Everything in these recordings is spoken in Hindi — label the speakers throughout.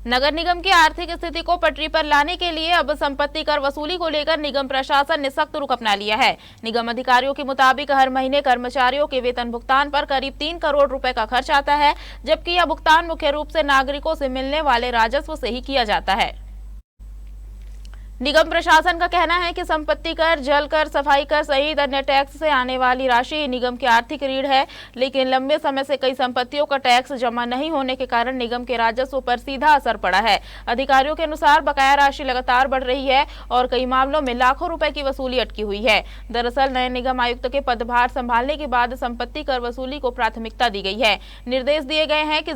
Speaker 1: नगर निगम की आर्थिक स्थिति को पटरी पर लाने के लिए अब संपत्ति कर वसूली को लेकर निगम प्रशासन ने सख्त रुख अपना लिया है। निगम अधिकारियों के मुताबिक हर महीने कर्मचारियों के वेतन भुगतान पर करीब 3 करोड़ रुपए का खर्च आता है, जबकि यह भुगतान मुख्य रूप से नागरिकों से मिलने वाले राजस्व से ही किया जाता है। निगम प्रशासन का कहना है कि संपत्ति कर, जल कर, सफाई कर सहित अन्य टैक्स से आने वाली राशि निगम की आर्थिक रीढ़ है, लेकिन लंबे समय से कई संपत्तियों का टैक्स जमा नहीं होने के कारण निगम के राजस्व पर सीधा असर पड़ा है। अधिकारियों के अनुसार बकाया राशि लगातार बढ़ रही है और कई मामलों में लाखों रुपए की वसूली अटकी हुई है। दरअसल नए निगम आयुक्त के पदभार संभालने के बाद संपत्ति कर वसूली को प्राथमिकता दी गई है। निर्देश दिए गए हैं कि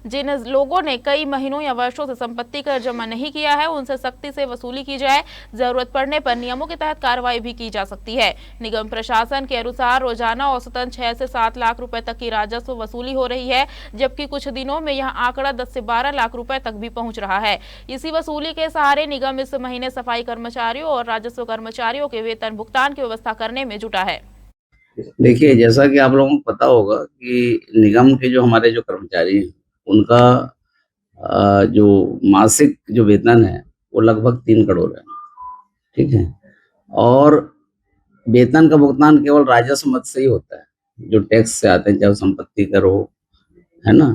Speaker 1: जिन लोगों ने कई महीनों या वर्षों से संपत्ति कर जमा नहीं किया है, उनसे सख्ती से वसूली की जाए। जरूरत पड़ने पर नियमों के तहत कार्रवाई भी की जा सकती है। निगम प्रशासन के अनुसार रोजाना औसतन 6 से 7 लाख रुपए तक की राजस्व वसूली हो रही है, जबकि कुछ दिनों में यह आंकड़ा 10 से 12 लाख रुपए तक भी पहुंच रहा है। इसी वसूली के सहारे निगम इस महीने सफाई कर्मचारियों और राजस्व कर्मचारियों के वेतन भुगतान की व्यवस्था करने में जुटा है।
Speaker 2: देखिए, जैसा कि आप लोगों को पता होगा कि निगम के जो हमारे जो कर्मचारी हैं, उनका जो मासिक जो वेतन है वो लगभग 3 करोड़ है। ठीक है। और वेतन का भुगतान केवल राजस्व मद से ही होता है, जो टैक्स से आते हैं, चाहे संपत्ति कर हो, है ना,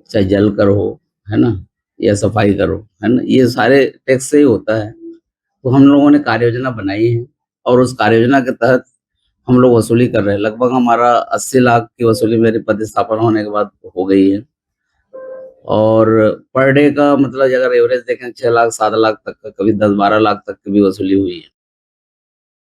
Speaker 2: चाहे जल कर हो, है ना, या सफाई कर हो, है ना, ये सारे टैक्स से ही होता है। तो हम लोगों ने कार्य योजना बनाई है और उस कार्य योजना के तहत हम लोग वसूली कर रहे हैं। लगभग हमारा 80 लाख की वसूली मेरे पदस्थापन होने के बाद हो गई है। और पर डे का मतलब अगर एवरेज देखें 6 लाख 7 लाख तक का, कभी 10-12 लाख तक की भी वसूली हुई है।